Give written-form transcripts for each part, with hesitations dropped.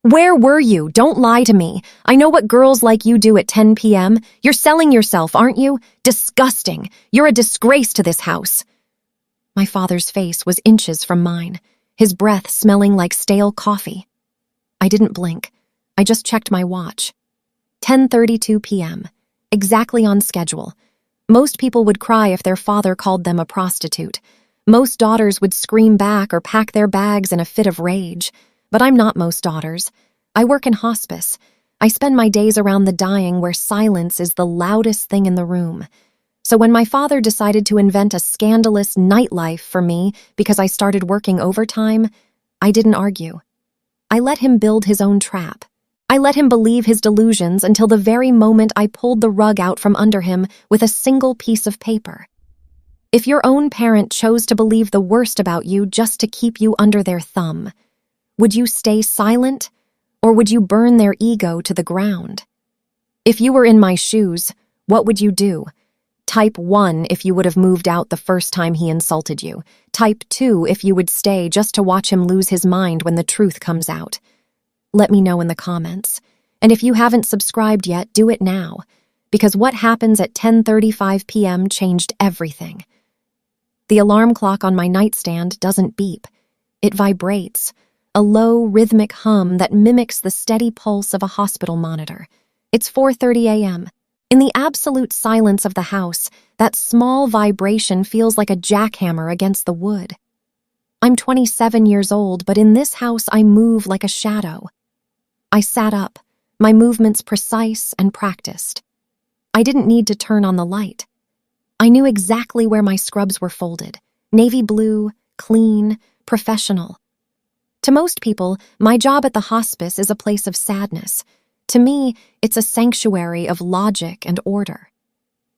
Where were you? Don't lie to me. I know what girls like you do at 10 p.m. You're selling yourself, aren't you? Disgusting. You're a disgrace to this house. My father's face was inches from mine, his breath smelling like stale coffee. I didn't blink. I just checked my watch. 10:32 p.m., exactly on schedule. Most people would cry if their father called them a prostitute. Most daughters would scream back or pack their bags in a fit of rage. But I'm not most daughters. I work in hospice. I spend my days around the dying where silence is the loudest thing in the room. So when my father decided to invent a scandalous nightlife for me because I started working overtime, I didn't argue. I let him build his own trap. I let him believe his delusions until the very moment I pulled the rug out from under him with a single piece of paper. If your own parent chose to believe the worst about you just to keep you under their thumb, would you stay silent, or would you burn their ego to the ground? If you were in my shoes, what would you do? Type 1 if you would have moved out the first time he insulted you. Type 2 if you would stay just to watch him lose his mind when the truth comes out. Let me know in the comments. And if you haven't subscribed yet, do it now, because what happens at 10:35 p.m. changed everything. The alarm clock on my nightstand doesn't beep. It vibrates. A low, rhythmic hum that mimics the steady pulse of a hospital monitor. It's 4:30 a.m. In the absolute silence of the house, that small vibration feels like a jackhammer against the wood. I'm 27 years old, but in this house I move like a shadow. I sat up, my movements precise and practiced. I didn't need to turn on the light. I knew exactly where my scrubs were folded. Navy blue, clean, professional. To most people, my job at the hospice is a place of sadness. To me, it's a sanctuary of logic and order.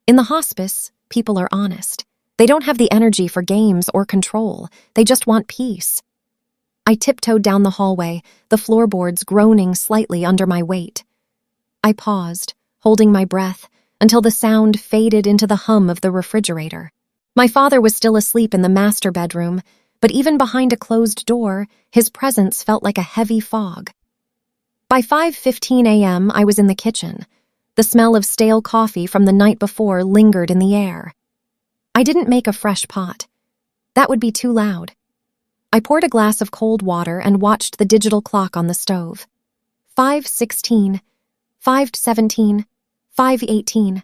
In the hospice, people are honest. They don't have the energy for games or control. They just want peace. I tiptoed down the hallway, the floorboards groaning slightly under my weight. I paused, holding my breath, until the sound faded into the hum of the refrigerator. My father was still asleep in the master bedroom, but even behind a closed door, his presence felt like a heavy fog. By 5:15 a.m., I was in the kitchen. The smell of stale coffee from the night before lingered in the air. I didn't make a fresh pot. That would be too loud. I poured a glass of cold water and watched the digital clock on the stove. 5:16, 5:17, 5:18.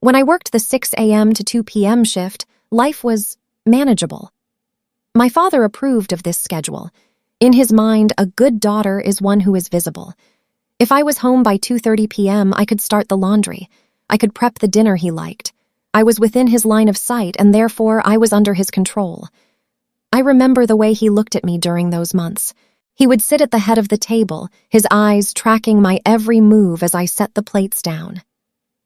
When I worked the 6 a.m. to 2 p.m. shift, life was manageable. My father approved of this schedule. In his mind, a good daughter is one who is visible. If I was home by 2:30 p.m., I could start the laundry. I could prep the dinner he liked. I was within his line of sight, and therefore I was under his control. I remember the way he looked at me during those months. He would sit at the head of the table, his eyes tracking my every move as I set the plates down.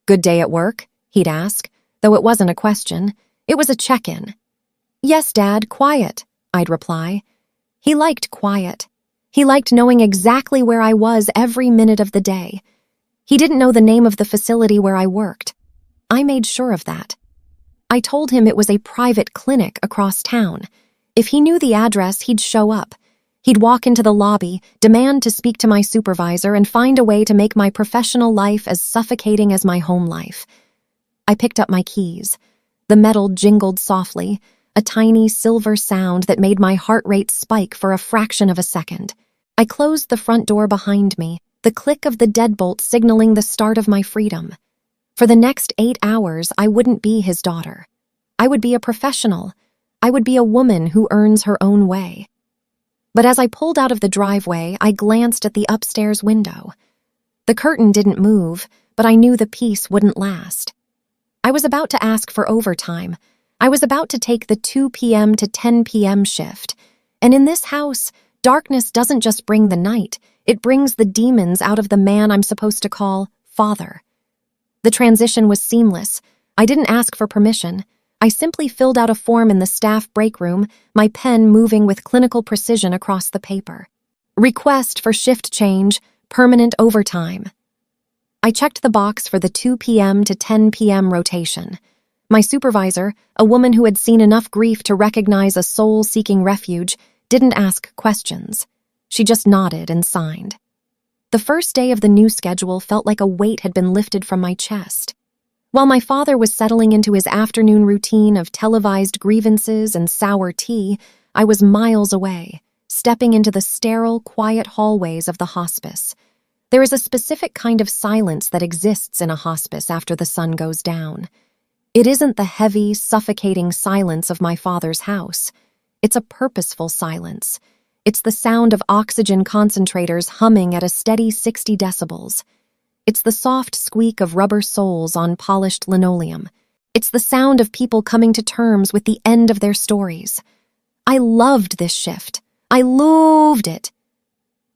"Good day at work?" he'd ask, though it wasn't a question. It was a check-in. "Yes, Dad, quiet," I'd reply. He liked quiet. He liked knowing exactly where I was every minute of the day. He didn't know the name of the facility where I worked. I made sure of that. I told him it was a private clinic across town. If he knew the address, he'd show up. He'd walk into the lobby, demand to speak to my supervisor, and find a way to make my professional life as suffocating as my home life. I picked up my keys. The metal jingled softly, a tiny silver sound that made my heart rate spike for a fraction of a second. I closed the front door behind me, the click of the deadbolt signaling the start of my freedom. For the next 8 hours, I wouldn't be his daughter. I would be a professional. I would be a woman who earns her own way. But as I pulled out of the driveway, I glanced at the upstairs window. The curtain didn't move, but I knew the peace wouldn't last. I was about to ask for overtime. I was about to take the 2 p.m. to 10 p.m. shift. And in this house, darkness doesn't just bring the night, it brings the demons out of the man I'm supposed to call father. The transition was seamless. I didn't ask for permission. I simply filled out a form in the staff break room, my pen moving with clinical precision across the paper. Request for shift change, permanent overtime. I checked the box for the 2 p.m. to 10 p.m. rotation. My supervisor, a woman who had seen enough grief to recognize a soul seeking refuge, didn't ask questions. She just nodded and signed. The first day of the new schedule felt like a weight had been lifted from my chest. While my father was settling into his afternoon routine of televised grievances and sour tea, I was miles away, stepping into the sterile, quiet hallways of the hospice. There is a specific kind of silence that exists in a hospice after the sun goes down. It isn't the heavy, suffocating silence of my father's house. It's a purposeful silence. It's the sound of oxygen concentrators humming at a steady 60 decibels. It's the soft squeak of rubber soles on polished linoleum. It's the sound of people coming to terms with the end of their stories. I loved this shift. I loved it.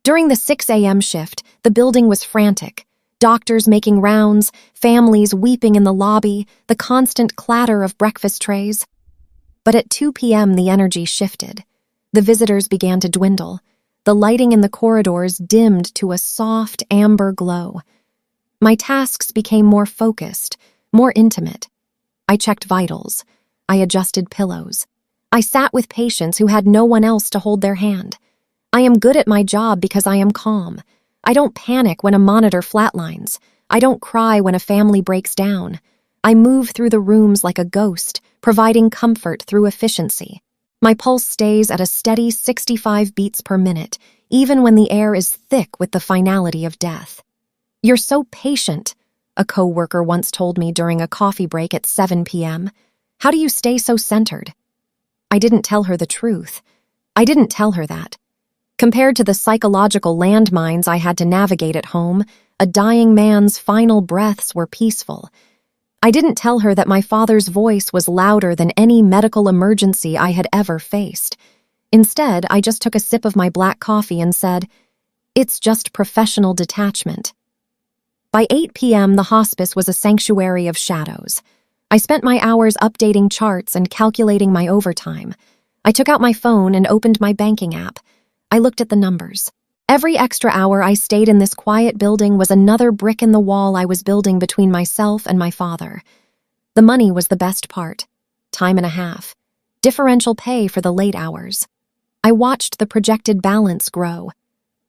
During the 6 a.m. shift, the building was frantic. Doctors making rounds, families weeping in the lobby, the constant clatter of breakfast trays. But at 2 p.m. the energy shifted. The visitors began to dwindle. The lighting in the corridors dimmed to a soft amber glow. My tasks became more focused, more intimate. I checked vitals. I adjusted pillows. I sat with patients who had no one else to hold their hand. I am good at my job because I am calm. I don't panic when a monitor flatlines. I don't cry when a family breaks down. I move through the rooms like a ghost, providing comfort through efficiency. My pulse stays at a steady 65 beats per minute, even when the air is thick with the finality of death. "You're so patient," a coworker once told me during a coffee break at 7 p.m. "How do you stay so centered?" I didn't tell her the truth. I didn't tell her that. Compared to the psychological landmines I had to navigate at home, a dying man's final breaths were peaceful. I didn't tell her that my father's voice was louder than any medical emergency I had ever faced. Instead, I just took a sip of my black coffee and said, "It's just professional detachment." By 8 p.m., the hospice was a sanctuary of shadows. I spent my hours updating charts and calculating my overtime. I took out my phone and opened my banking app. I looked at the numbers. Every extra hour I stayed in this quiet building was another brick in the wall I was building between myself and my father. The money was the best part. Time and a half. Differential pay for the late hours. I watched the projected balance grow.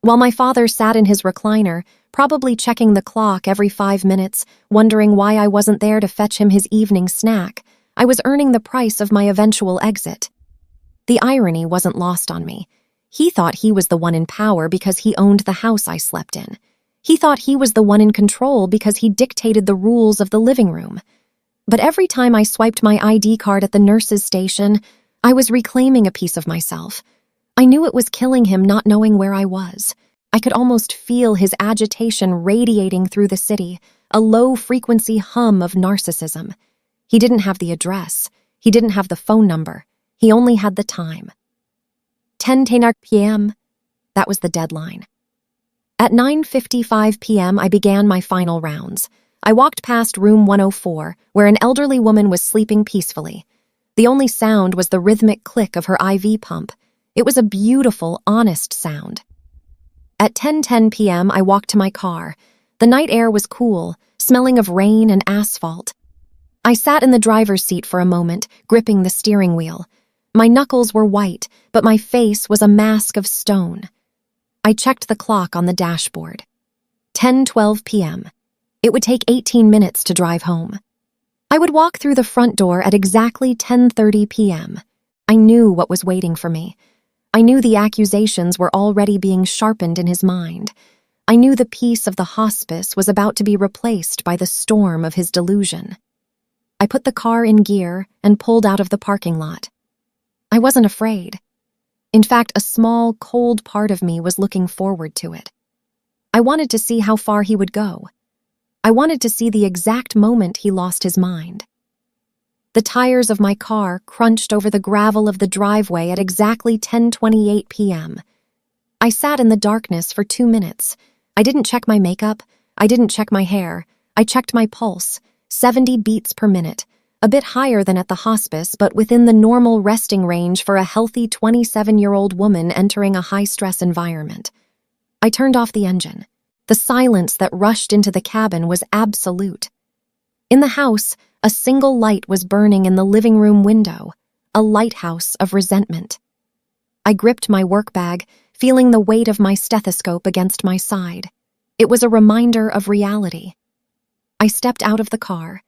While my father sat in his recliner, probably checking the clock every 5 minutes, wondering why I wasn't there to fetch him his evening snack, I was earning the price of my eventual exit. The irony wasn't lost on me. He thought he was the one in power because he owned the house I slept in. He thought he was the one in control because he dictated the rules of the living room. But every time I swiped my ID card at the nurse's station, I was reclaiming a piece of myself. I knew it was killing him not knowing where I was. I could almost feel his agitation radiating through the city, a low-frequency hum of narcissism. He didn't have the address. He didn't have the phone number. He only had the time. 10 p.m. That was the deadline. At 9:55 p.m., I began my final rounds. I walked past room 104, where an elderly woman was sleeping peacefully. The only sound was the rhythmic click of her IV pump. It was a beautiful, honest sound. At 10:10 p.m., I walked to my car. The night air was cool, smelling of rain and asphalt. I sat in the driver's seat for a moment, gripping the steering wheel. My knuckles were white, but my face was a mask of stone. I checked the clock on the dashboard. 10:12 p.m. It would take 18 minutes to drive home. I would walk through the front door at exactly 10:30 p.m. I knew what was waiting for me. I knew the accusations were already being sharpened in his mind. I knew the peace of the hospice was about to be replaced by the storm of his delusion. I put the car in gear and pulled out of the parking lot. I wasn't afraid. In fact, a small, cold part of me was looking forward to it. I wanted to see how far he would go. I wanted to see the exact moment he lost his mind. The tires of my car crunched over the gravel of the driveway at exactly 10:28 p.m. I sat in the darkness for 2 minutes. I didn't check my makeup. I didn't check my hair. I checked my pulse, 70 beats per minute, a bit higher than at the hospice, but within the normal resting range for a healthy 27-year-old woman entering a high-stress environment. I turned off the engine. The silence that rushed into the cabin was absolute. In the house, a single light was burning in the living room window, a lighthouse of resentment. I gripped my work bag, feeling the weight of my stethoscope against my side. It was a reminder of reality. I stepped out of the car.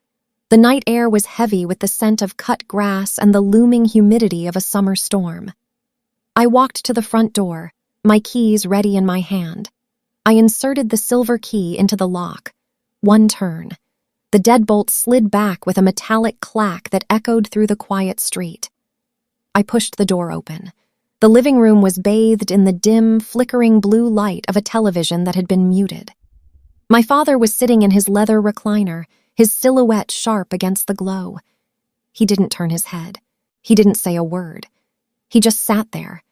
The night air was heavy with the scent of cut grass and the looming humidity of a summer storm. I walked to the front door, my keys ready in my hand. I inserted the silver key into the lock. One turn. The deadbolt slid back with a metallic clack that echoed through the quiet street. I pushed the door open. The living room was bathed in the dim, flickering blue light of a television that had been muted. My father was sitting in his leather recliner, his silhouette sharp against the glow. He didn't turn his head. He didn't say a word. He just sat there,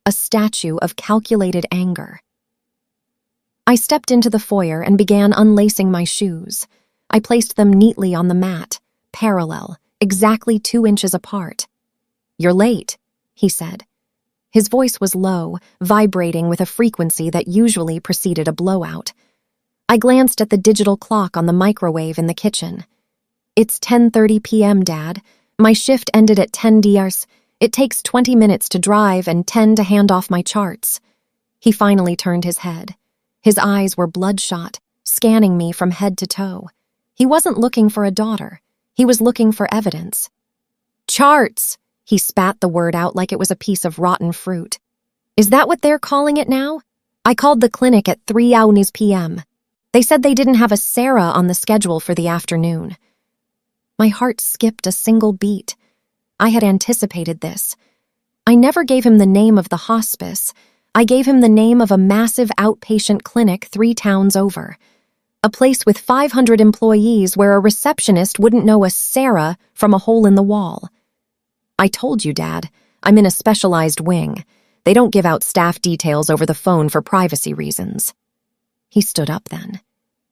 a statue of calculated anger. I stepped into the foyer and began unlacing my shoes. I placed them neatly on the mat, parallel, exactly 2 inches apart. "You're late," he said. His voice was low, vibrating with a frequency that usually preceded a blowout. I glanced at the digital clock on the microwave in the kitchen. "It's 10:30 p.m., Dad. My shift ended at 10 DRs. It takes 20 minutes to drive and 10 to hand off my charts." He finally turned his head. His eyes were bloodshot, scanning me from head to toe. He wasn't looking for a daughter. He was looking for evidence. "Charts!" He spat the word out like it was a piece of rotten fruit. "Is that what they're calling it now? I called the clinic at 3 p.m. They said they didn't have a Sarah on the schedule for the afternoon." My heart skipped a single beat. I had anticipated this. I never gave him the name of the hospice. I gave him the name of a massive outpatient clinic 3 towns over. A place with 500 employees where a receptionist wouldn't know a Sarah from a hole in the wall. "I told you, Dad. I'm in a specialized wing. They don't give out staff details over the phone for privacy reasons." He stood up then.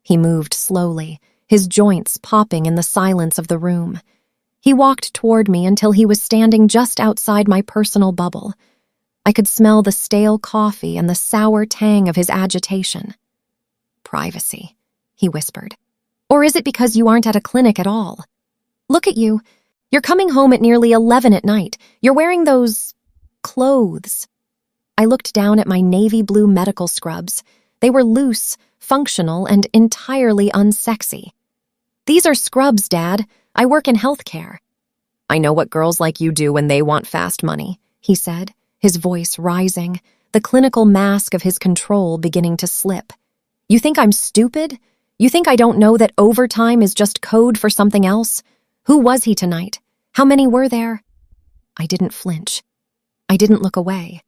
He moved slowly, his joints popping in the silence of the room. He walked toward me until he was standing just outside my personal bubble. I could smell the stale coffee and the sour tang of his agitation. "Privacy," he whispered. "Or is it because you aren't at a clinic at all? Look at you. You're coming home at nearly 11 at night. You're wearing those clothes." I looked down at my navy blue medical scrubs. They were loose, functional, and entirely unsexy. "These are scrubs, Dad. I work in healthcare." "I know what girls like you do when they want fast money," he said, his voice rising, the clinical mask of his control beginning to slip. "You think I'm stupid? You think I don't know that overtime is just code for something else? Who was he tonight? How many were there?" I didn't flinch. I didn't look away.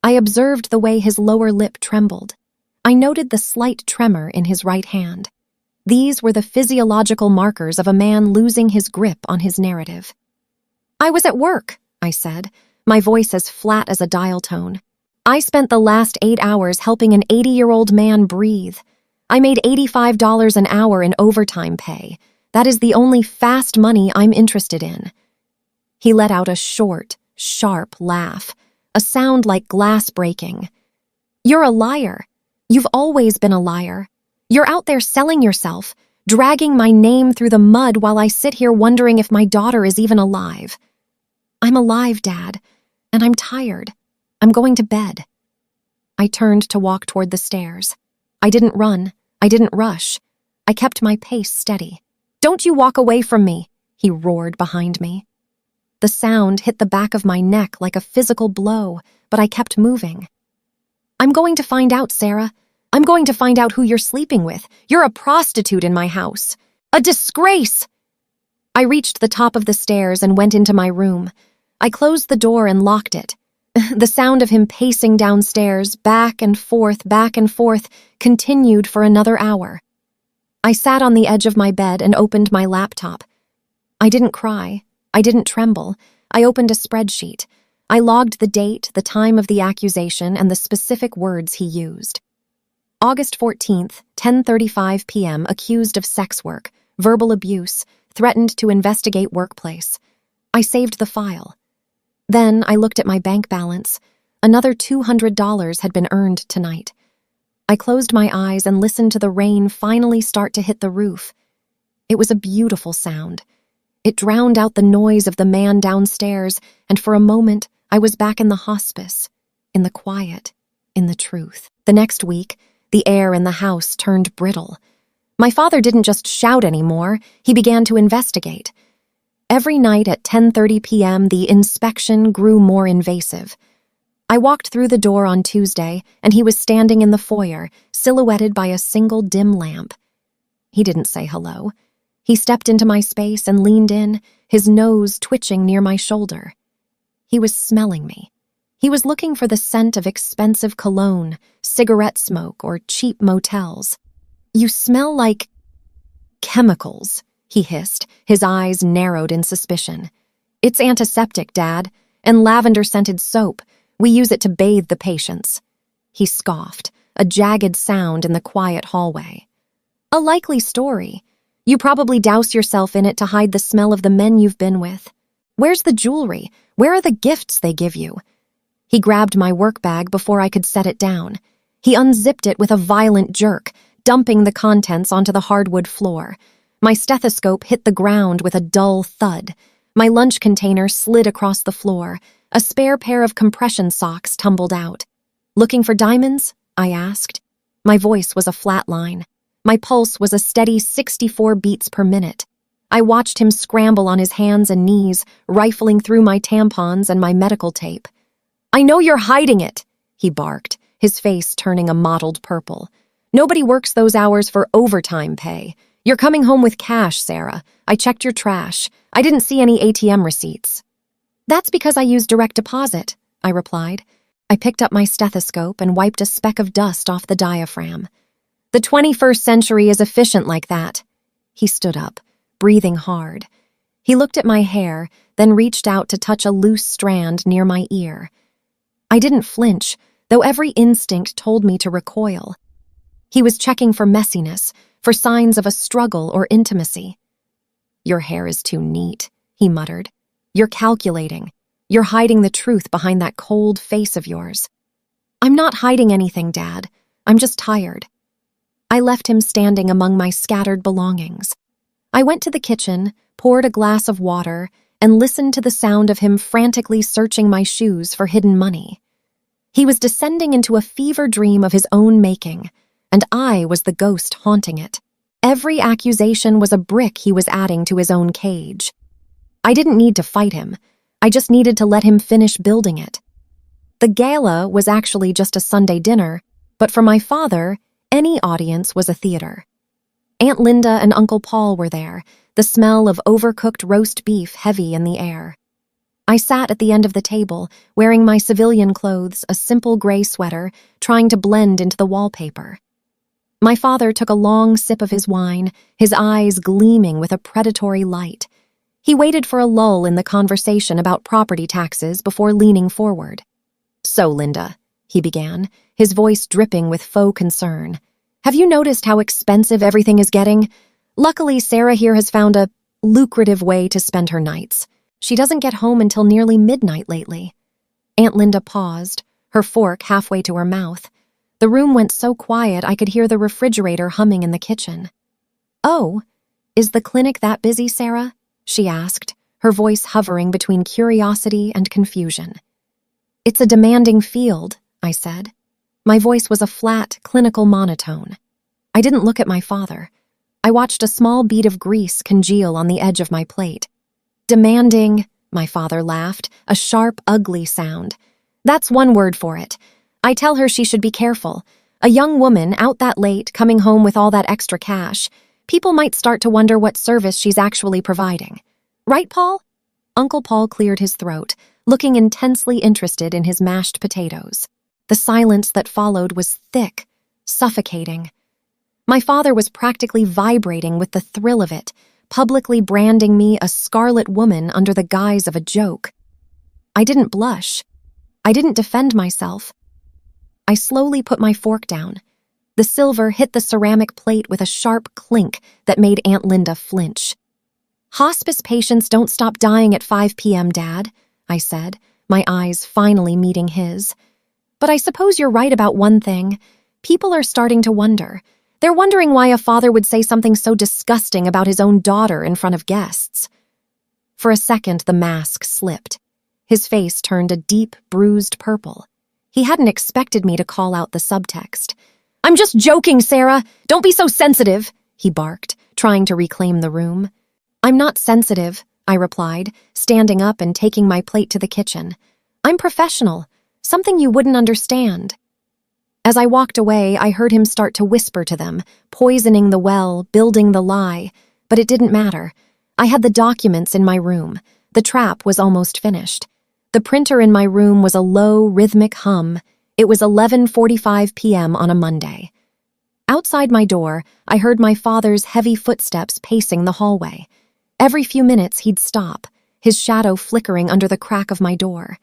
I observed the way his lower lip trembled. I noted the slight tremor in his right hand. These were the physiological markers of a man losing his grip on his narrative. "I was at work," I said, my voice as flat as a dial tone. "I spent the last 8 hours helping an 80-year-old man breathe. I made $85 an hour in overtime pay. That is the only fast money I'm interested in." He let out a short, sharp laugh, a sound like glass breaking. "You're a liar. You've always been a liar. You're out there selling yourself, dragging my name through the mud while I sit here wondering if my daughter is even alive." "I'm alive, Dad, and I'm tired. I'm going to bed." I turned to walk toward the stairs. I didn't run. I didn't rush. I kept my pace steady. "Don't you walk away from me," he roared behind me. The sound hit the back of my neck like a physical blow, but I kept moving. "I'm going to find out, Sarah. I'm going to find out who you're sleeping with. You're a prostitute in my house. A disgrace!" I reached the top of the stairs and went into my room. I closed the door and locked it. The sound of him pacing downstairs, back and forth, continued for another hour. I sat on the edge of my bed and opened my laptop. I didn't cry. I didn't tremble. I opened a spreadsheet. I logged the date, the time of the accusation, and the specific words he used. August 14th, 10:35 p.m., accused of sex work, verbal abuse, threatened to investigate workplace. I saved the file. Then I looked at my bank balance. Another $200 had been earned tonight. I closed my eyes and listened to the rain finally start to hit the roof. It was a beautiful sound. It drowned out the noise of the man downstairs, and for a moment, I was back in the hospice, in the quiet, in the truth. The next week, The air in the house turned brittle. My father didn't just shout anymore, he began to investigate. Every night at 10:30 p.m., the inspection grew more invasive. I walked through the door on Tuesday, and he was standing in the foyer, silhouetted by a single dim lamp. He didn't say hello. He stepped into my space and leaned in, his nose twitching near my shoulder. He was smelling me. He was looking for the scent of expensive cologne, cigarette smoke, or cheap motels. "You smell like chemicals," he hissed, his eyes narrowed in suspicion. "It's antiseptic, Dad, and lavender-scented soap. We use it to bathe the patients." He scoffed, a jagged sound in the quiet hallway. "A likely story. You probably douse yourself in it to hide the smell of the men you've been with. Where's the jewelry? Where are the gifts they give you?" He grabbed my work bag before I could set it down. He unzipped it with a violent jerk, dumping the contents onto the hardwood floor. My stethoscope hit the ground with a dull thud. My lunch container slid across the floor. A spare pair of compression socks tumbled out. "Looking for diamonds?" I asked. My voice was a flat line. My pulse was a steady 64 beats per minute. I watched him scramble on his hands and knees, rifling through my tampons and my medical tape. "I know you're hiding it," he barked, his face turning a mottled purple. "Nobody works those hours for overtime pay. You're coming home with cash, Sarah. I checked your trash. I didn't see any ATM receipts." "That's because I use direct deposit," I replied. I picked up my stethoscope and wiped a speck of dust off the diaphragm. "The 21st century is efficient like that." He stood up, breathing hard. He looked at my hair, then reached out to touch a loose strand near my ear. I didn't flinch, though every instinct told me to recoil. He was checking for messiness, for signs of a struggle or intimacy. "Your hair is too neat," he muttered. "You're calculating. You're hiding the truth behind that cold face of yours." "I'm not hiding anything, Dad. I'm just tired." I left him standing among my scattered belongings. I went to the kitchen, poured a glass of water, and listened to the sound of him frantically searching my shoes for hidden money. He was descending into a fever dream of his own making, and I was the ghost haunting it. Every accusation was a brick he was adding to his own cage. I didn't need to fight him. I just needed to let him finish building it. The gala was actually just a Sunday dinner, but for my father, any audience was a theater. Aunt Linda and Uncle Paul were there, the smell of overcooked roast beef heavy in the air. I sat at the end of the table, wearing my civilian clothes, a simple gray sweater, trying to blend into the wallpaper. My father took a long sip of his wine, his eyes gleaming with a predatory light. He waited for a lull in the conversation about property taxes before leaning forward. "So, Linda," he began, his voice dripping with faux concern, "have you noticed how expensive everything is getting? Luckily, Sarah here has found a lucrative way to spend her nights. She doesn't get home until nearly midnight lately." Aunt Linda paused, her fork halfway to her mouth. The room went so quiet I could hear the refrigerator humming in the kitchen. "Oh, is the clinic that busy, Sarah?" she asked, her voice hovering between curiosity and confusion. "It's a demanding field," I said. My voice was a flat, clinical monotone. I didn't look at my father. I watched a small bead of grease congeal on the edge of my plate. "Demanding," my father laughed, a sharp, ugly sound. "That's one word for it. I tell her she should be careful. A young woman out that late, coming home with all that extra cash. People might start to wonder what service she's actually providing. Right, Paul?" Uncle Paul cleared his throat, looking intensely interested in his mashed potatoes. The silence that followed was thick, suffocating. My father was practically vibrating with the thrill of it, publicly branding me a scarlet woman under the guise of a joke. I didn't blush. I didn't defend myself. I slowly put my fork down. The silver hit the ceramic plate with a sharp clink that made Aunt Linda flinch. "Hospice patients don't stop dying at 5 p.m., Dad," I said, my eyes finally meeting his. "But I suppose you're right about one thing. People are starting to wonder. They're wondering why a father would say something so disgusting about his own daughter in front of guests." For a second, the mask slipped. His face turned a deep, bruised purple. He hadn't expected me to call out the subtext. I'm just joking, Sarah. Don't be so sensitive, he barked, trying to reclaim the room. I'm not sensitive, I replied, standing up and taking my plate to the kitchen. I'm professional, something you wouldn't understand. As I walked away, I heard him start to whisper to them, poisoning the well, building the lie, but it didn't matter. I had the documents in my room. The trap was almost finished. The printer in my room was a low, rhythmic hum. It was 11:45 p.m. on a Monday. Outside my door, I heard my father's heavy footsteps pacing the hallway. Every few minutes, he'd stop, his shadow flickering under the crack of my door.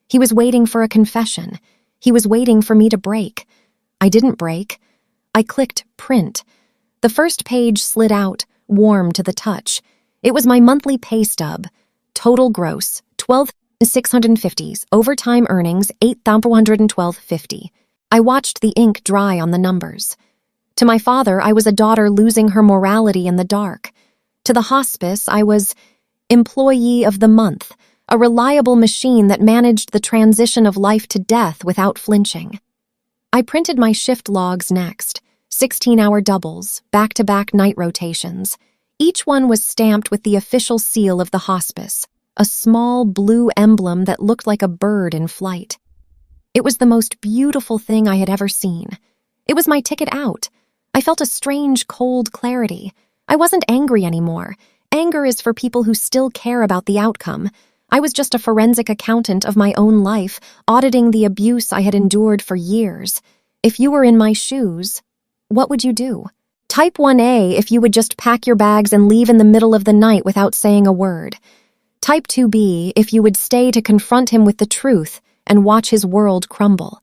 He was waiting for a confession. He was waiting for me to break. I didn't break. I clicked print. The first page slid out, warm to the touch. It was my monthly pay stub. Total gross, $12,650. Overtime earnings, $8,412.50. I watched the ink dry on the numbers. To my father, I was a daughter losing her morality in the dark. To the hospice, I was employee of the month, a reliable machine that managed the transition of life to death without flinching. I printed my shift logs next, 16-hour doubles, back-to-back night rotations. Each one was stamped with the official seal of the hospice, a small blue emblem that looked like a bird in flight. It was the most beautiful thing I had ever seen. It was my ticket out. I felt a strange, cold clarity. I wasn't angry anymore. Anger is for people who still care about the outcome. I was just a forensic accountant of my own life, auditing the abuse I had endured for years. If you were in my shoes, what would you do? Type 1A if you would just pack your bags and leave in the middle of the night without saying a word. Type 2B if you would stay to confront him with the truth and watch his world crumble.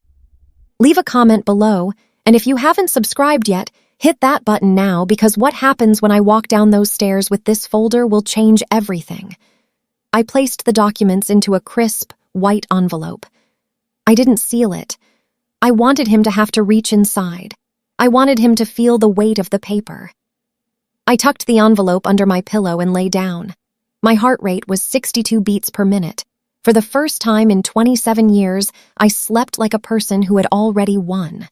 Leave a comment below, and if you haven't subscribed yet, hit that button now, because what happens when I walk down those stairs with this folder will change everything. I placed the documents into a crisp, white envelope. I didn't seal it. I wanted him to have to reach inside. I wanted him to feel the weight of the paper. I tucked the envelope under my pillow and lay down. My heart rate was 62 beats per minute. For the first time in 27 years, I slept like a person who had already won.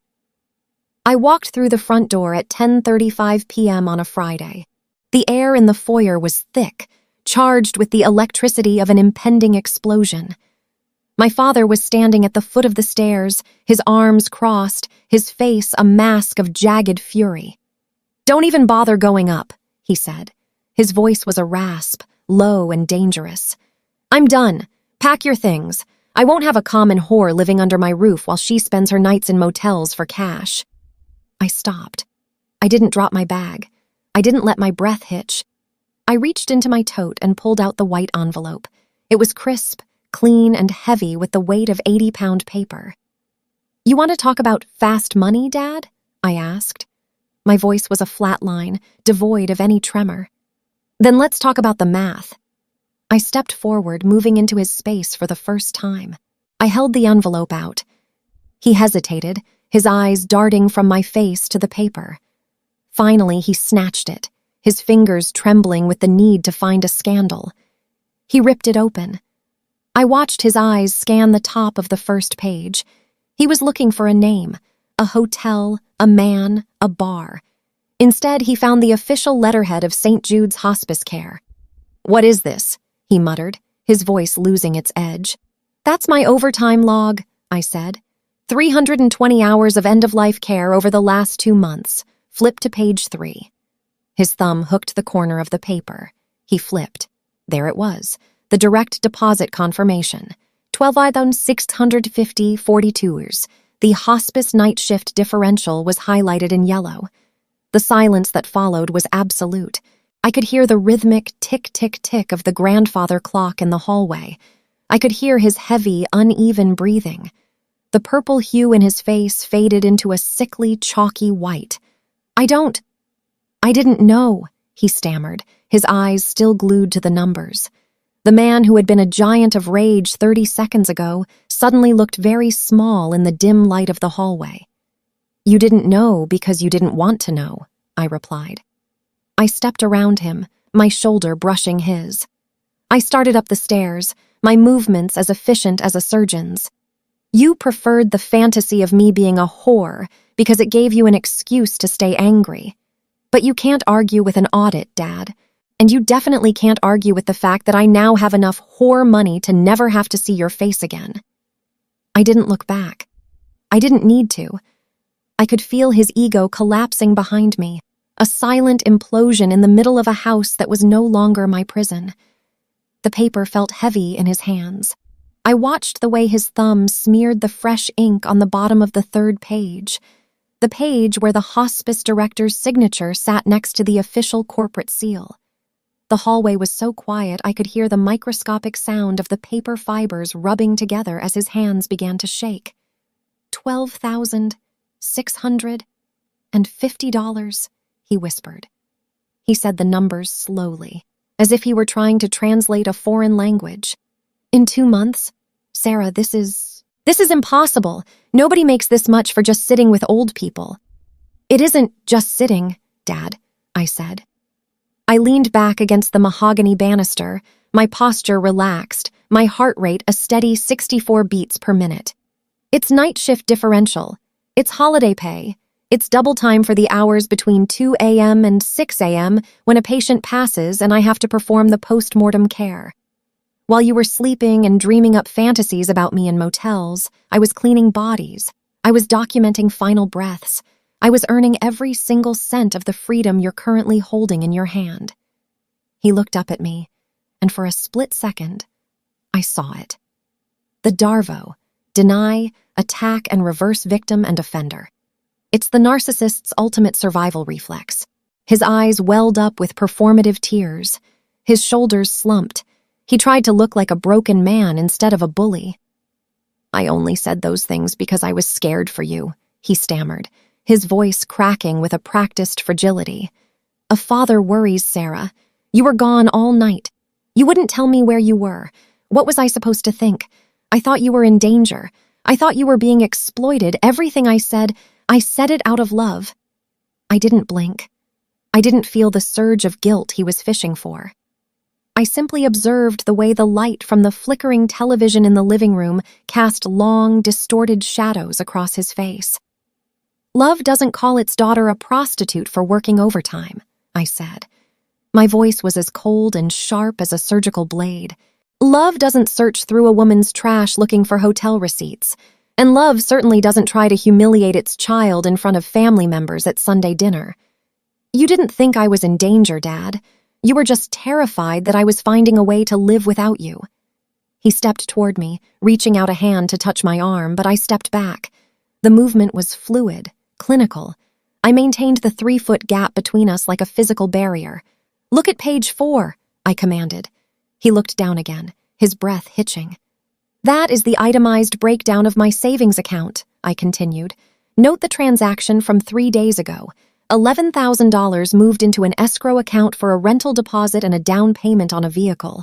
I walked through the front door at 10:35 p.m. on a Friday. The air in the foyer was thick, charged with the electricity of an impending explosion. My father was standing at the foot of the stairs, his arms crossed, his face a mask of jagged fury. "Don't even bother going up," he said. His voice was a rasp, low and dangerous. "I'm done. Pack your things. I won't have a common whore living under my roof while she spends her nights in motels for cash." I stopped. I didn't drop my bag. I didn't let my breath hitch. I reached into my tote and pulled out the white envelope. It was crisp, clean, and heavy with the weight of 80-pound paper. "You want to talk about fast money, Dad?" I asked. My voice was a flat line, devoid of any tremor. "Then let's talk about the math." I stepped forward, moving into his space for the first time. I held the envelope out. He hesitated, his eyes darting from my face to the paper. Finally, he snatched it, his fingers trembling with the need to find a scandal. He ripped it open. I watched his eyes scan the top of the first page. He was looking for a name, a hotel, a man, a bar. Instead, he found the official letterhead of St. Jude's Hospice Care. "What is this?" he muttered, his voice losing its edge. "That's my overtime log," I said. 320 hours of end-of-life care over the last 2 months. Flip to page 3. His thumb hooked the corner of the paper. He flipped. There it was, the direct deposit confirmation. 12,650.42. The hospice night shift differential was highlighted in yellow. The silence that followed was absolute. I could hear the rhythmic tick-tick-tick of the grandfather clock in the hallway. I could hear his heavy, uneven breathing. The purple hue in his face faded into a sickly, chalky white. I didn't know," he stammered, his eyes still glued to the numbers. The man who had been a giant of rage 30 seconds ago suddenly looked very small in the dim light of the hallway. "You didn't know because you didn't want to know," I replied. I stepped around him, my shoulder brushing his. I started up the stairs, my movements as efficient as a surgeon's. You preferred the fantasy of me being a whore because it gave you an excuse to stay angry. But you can't argue with an audit, Dad. And you definitely can't argue with the fact that I now have enough whore money to never have to see your face again. I didn't look back. I didn't need to. I could feel his ego collapsing behind me, a silent implosion in the middle of a house that was no longer my prison. The paper felt heavy in his hands. I watched the way his thumb smeared the fresh ink on the bottom of the third page, the page where the hospice director's signature sat next to the official corporate seal. The hallway was so quiet I could hear the microscopic sound of the paper fibers rubbing together as his hands began to shake. $12,650, he whispered. He said the numbers slowly, as if he were trying to translate a foreign language. In 2 months? Sarah, this is impossible. Nobody makes this much for just sitting with old people. It isn't just sitting, Dad, I said. I leaned back against the mahogany banister, my posture relaxed, my heart rate a steady 64 beats per minute. It's night shift differential. It's holiday pay. It's double time for the hours between 2 a.m. and 6 a.m. when a patient passes and I have to perform the post-mortem care. While you were sleeping and dreaming up fantasies about me in motels, I was cleaning bodies. I was documenting final breaths. I was earning every single cent of the freedom you're currently holding in your hand. He looked up at me, and for a split second, I saw it. The DARVO, deny, attack, and reverse victim and offender. It's the narcissist's ultimate survival reflex. His eyes welled up with performative tears. His shoulders slumped. He tried to look like a broken man instead of a bully. I only said those things because I was scared for you, he stammered, his voice cracking with a practiced fragility. A father worries, Sarah. You were gone all night. You wouldn't tell me where you were. What was I supposed to think? I thought you were in danger. I thought you were being exploited. Everything I said it out of love. I didn't blink. I didn't feel the surge of guilt he was fishing for. I simply observed the way the light from the flickering television in the living room cast long, distorted shadows across his face. Love doesn't call its daughter a prostitute for working overtime, I said. My voice was as cold and sharp as a surgical blade. Love doesn't search through a woman's trash looking for hotel receipts, and love certainly doesn't try to humiliate its child in front of family members at Sunday dinner. You didn't think I was in danger, Dad. You were just terrified that I was finding a way to live without you. He stepped toward me, reaching out a hand to touch my arm, but I stepped back. The movement was fluid, clinical. I maintained the 3-foot gap between us like a physical barrier. Look at page 4, I commanded. He looked down again, his breath hitching. That is the itemized breakdown of my savings account, I continued. Note the transaction from 3 days ago. $11,000 moved into an escrow account for a rental deposit and a down payment on a vehicle.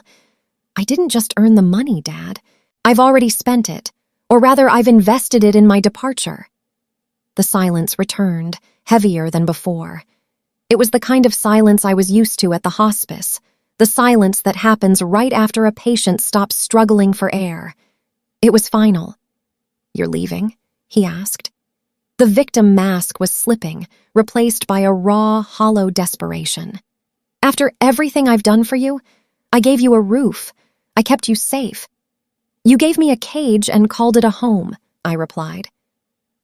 I didn't just earn the money, Dad. I've already spent it. Or rather, I've invested it in my departure. The silence returned, heavier than before. It was the kind of silence I was used to at the hospice, the silence that happens right after a patient stops struggling for air. It was final. You're leaving? He asked. The victim mask was slipping, replaced by a raw, hollow desperation. After everything I've done for you, I gave you a roof. I kept you safe. You gave me a cage and called it a home, I replied.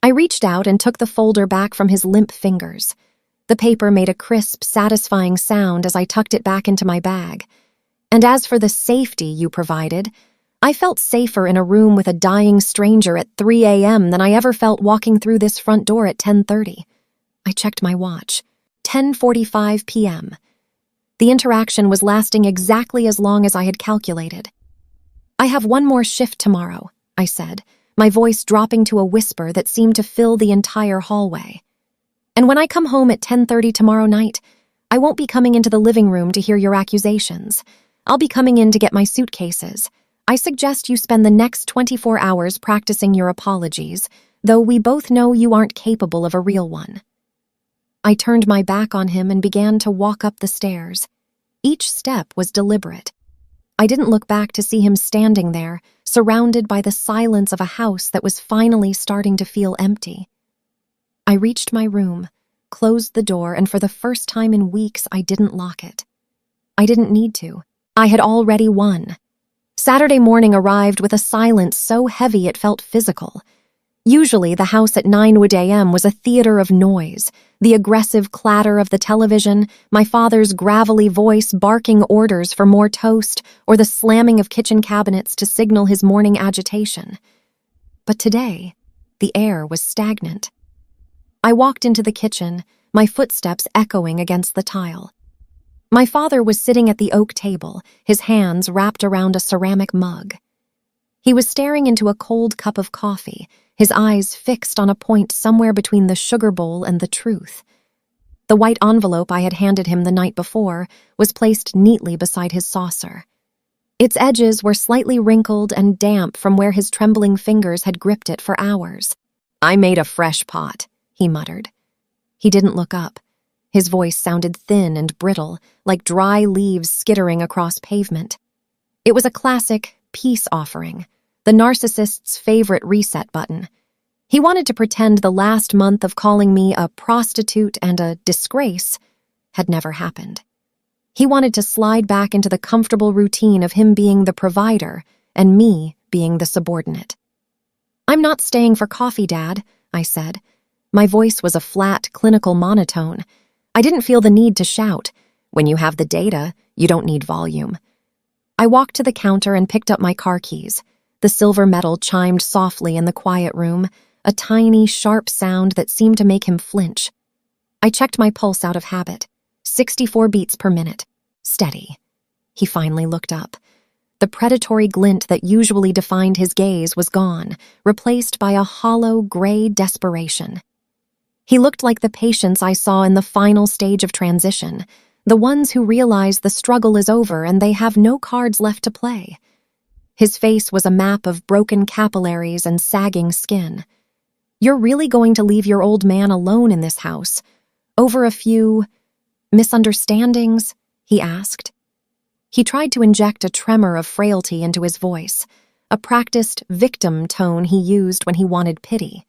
I reached out and took the folder back from his limp fingers. The paper made a crisp, satisfying sound as I tucked it back into my bag. And as for the safety you provided, I felt safer in a room with a dying stranger at 3 a.m. than I ever felt walking through this front door at 10:30. I checked my watch. 10:45 p.m. The interaction was lasting exactly as long as I had calculated. I have one more shift tomorrow, I said, my voice dropping to a whisper that seemed to fill the entire hallway. And when I come home at 10:30 tomorrow night, I won't be coming into the living room to hear your accusations. I'll be coming in to get my suitcases. I suggest you spend the next 24 hours practicing your apologies, though we both know you aren't capable of a real one. I turned my back on him and began to walk up the stairs. Each step was deliberate. I didn't look back to see him standing there, surrounded by the silence of a house that was finally starting to feel empty. I reached my room, closed the door, and for the first time in weeks, I didn't lock it. I didn't need to. I had already won. Saturday morning arrived with a silence so heavy it felt physical. Usually, the house at 9 a.m. was a theater of noise, the aggressive clatter of the television, my father's gravelly voice barking orders for more toast, or the slamming of kitchen cabinets to signal his morning agitation. But today, the air was stagnant. I walked into the kitchen, my footsteps echoing against the tile. My father was sitting at the oak table, his hands wrapped around a ceramic mug. He was staring into a cold cup of coffee, his eyes fixed on a point somewhere between the sugar bowl and the truth. The white envelope I had handed him the night before was placed neatly beside his saucer. Its edges were slightly wrinkled and damp from where his trembling fingers had gripped it for hours. "I made a fresh pot," he muttered. He didn't look up. His voice sounded thin and brittle, like dry leaves skittering across pavement. It was a classic peace offering, the narcissist's favorite reset button. He wanted to pretend the last month of calling me a prostitute and a disgrace had never happened. He wanted to slide back into the comfortable routine of him being the provider and me being the subordinate. "I'm not staying for coffee, Dad," I said. My voice was a flat, clinical monotone. I didn't feel the need to shout. When you have the data, you don't need volume. I walked to the counter and picked up my car keys. The silver metal chimed softly in the quiet room, a tiny, sharp sound that seemed to make him flinch. I checked my pulse out of habit. 64 beats per minute. Steady. He finally looked up. The predatory glint that usually defined his gaze was gone, replaced by a hollow, gray desperation. He looked like the patients I saw in the final stage of transition, the ones who realize the struggle is over and they have no cards left to play. His face was a map of broken capillaries and sagging skin. "You're really going to leave your old man alone in this house? Over a few misunderstandings?" he asked. He tried to inject a tremor of frailty into his voice, a practiced victim tone he used when he wanted pity.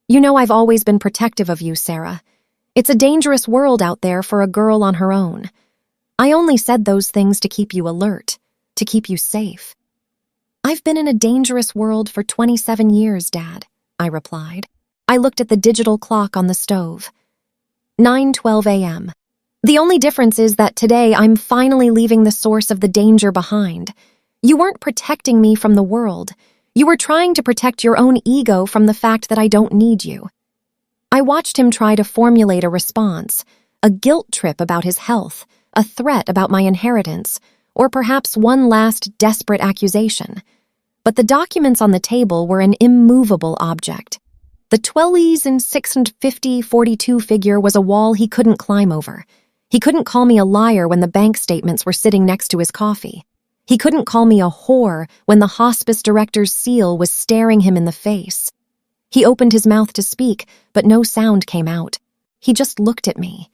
"You know I've always been protective of you, Sarah. It's a dangerous world out there for a girl on her own. I only said those things to keep you alert, to keep you safe." "I've been in a dangerous world for 27 years, Dad," I replied. I looked at the digital clock on the stove. 9:12 a.m. "The only difference is that today I'm finally leaving the source of the danger behind. You weren't protecting me from the world. You were trying to protect your own ego from the fact that I don't need you." I watched him try to formulate a response, a guilt trip about his health, a threat about my inheritance, or perhaps one last desperate accusation. But the documents on the table were an immovable object. The 12s and 650-42 figure was a wall he couldn't climb over. He couldn't call me a liar when the bank statements were sitting next to his coffee. He couldn't call me a whore when the hospice director's seal was staring him in the face. He opened his mouth to speak, but no sound came out. He just looked at me.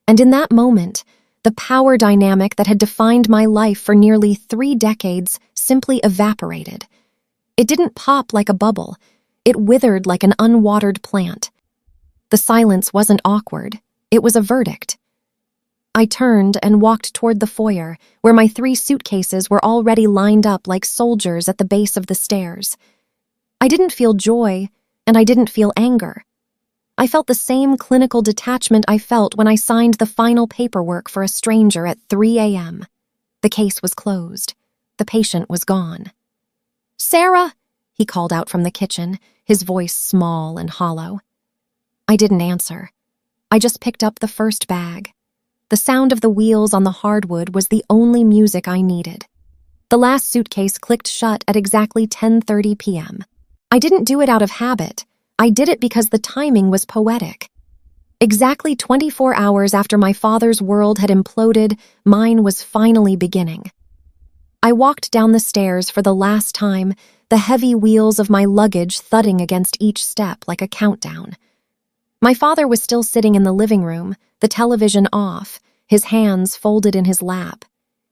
And in that moment, the power dynamic that had defined my life for nearly 3 decades simply evaporated. It didn't pop like a bubble. It withered like an unwatered plant. The silence wasn't awkward. It was a verdict. I turned and walked toward the foyer, where my 3 suitcases were already lined up like soldiers at the base of the stairs. I didn't feel joy, and I didn't feel anger. I felt the same clinical detachment I felt when I signed the final paperwork for a stranger at 3 a.m. The case was closed. The patient was gone. "Sarah!" he called out from the kitchen, his voice small and hollow. I didn't answer. I just picked up the first bag. The sound of the wheels on the hardwood was the only music I needed. The last suitcase clicked shut at exactly 10:30 p.m. I didn't do it out of habit. I did it because the timing was poetic. Exactly 24 hours after my father's world had imploded, mine was finally beginning. I walked down the stairs for the last time, the heavy wheels of my luggage thudding against each step like a countdown. My father was still sitting in the living room, the television off, his hands folded in his lap.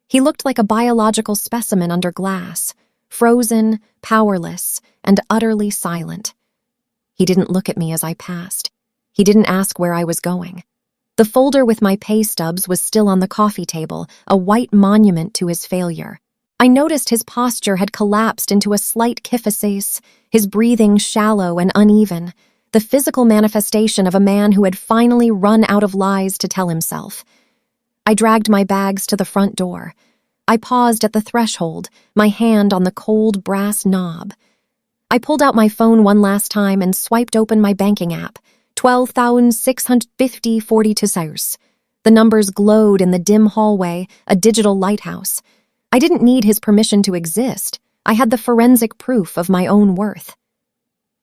He looked like a biological specimen under glass, frozen, powerless, and utterly silent. He didn't look at me as I passed. He didn't ask where I was going. The folder with my pay stubs was still on the coffee table, a white monument to his failure. I noticed his posture had collapsed into a slight kyphosis, his breathing shallow and uneven, the physical manifestation of a man who had finally run out of lies to tell himself. I dragged my bags to the front door. I paused at the threshold, my hand on the cold brass knob. I pulled out my phone one last time and swiped open my banking app. 12,650.42 cents. The numbers glowed in the dim hallway, a digital lighthouse. I didn't need his permission to exist. I had the forensic proof of my own worth.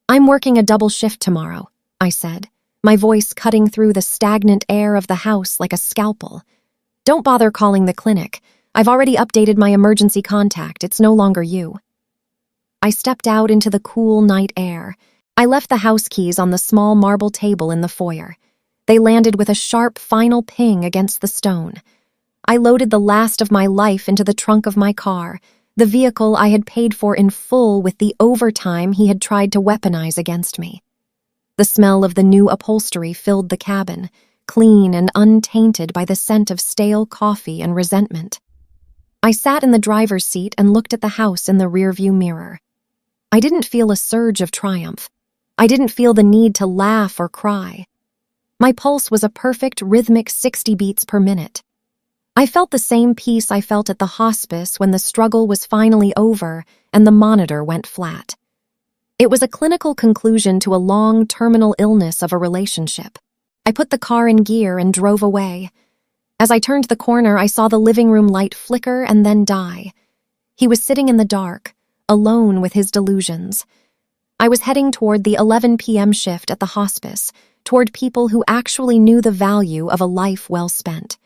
"I'm working a double shift tomorrow," I said, my voice cutting through the stagnant air of the house like a scalpel. "Don't bother calling the clinic. I've already updated my emergency contact. It's no longer you." I stepped out into the cool night air. I left the house keys on the small marble table in the foyer. They landed with a sharp final ping against the stone. I loaded the last of my life into the trunk of my car, the vehicle I had paid for in full with the overtime he had tried to weaponize against me. The smell of the new upholstery filled the cabin, clean and untainted by the scent of stale coffee and resentment. I sat in the driver's seat and looked at the house in the rearview mirror. I didn't feel a surge of triumph. I didn't feel the need to laugh or cry. My pulse was a perfect rhythmic 60 beats per minute. I felt the same peace I felt at the hospice when the struggle was finally over and the monitor went flat. It was a clinical conclusion to a long terminal illness of a relationship. I put the car in gear and drove away. As I turned the corner, I saw the living room light flicker and then die. He was sitting in the dark, alone with his delusions. I was heading toward the 11 p.m. shift at the hospice, toward people who actually knew the value of a life well spent.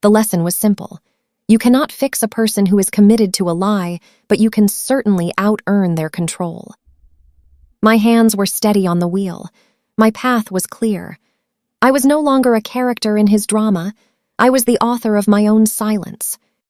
The lesson was simple. You cannot fix a person who is committed to a lie, but you can certainly out-earn their control. My hands were steady on the wheel. My path was clear. I was no longer a character in his drama. I was the author of my own silence.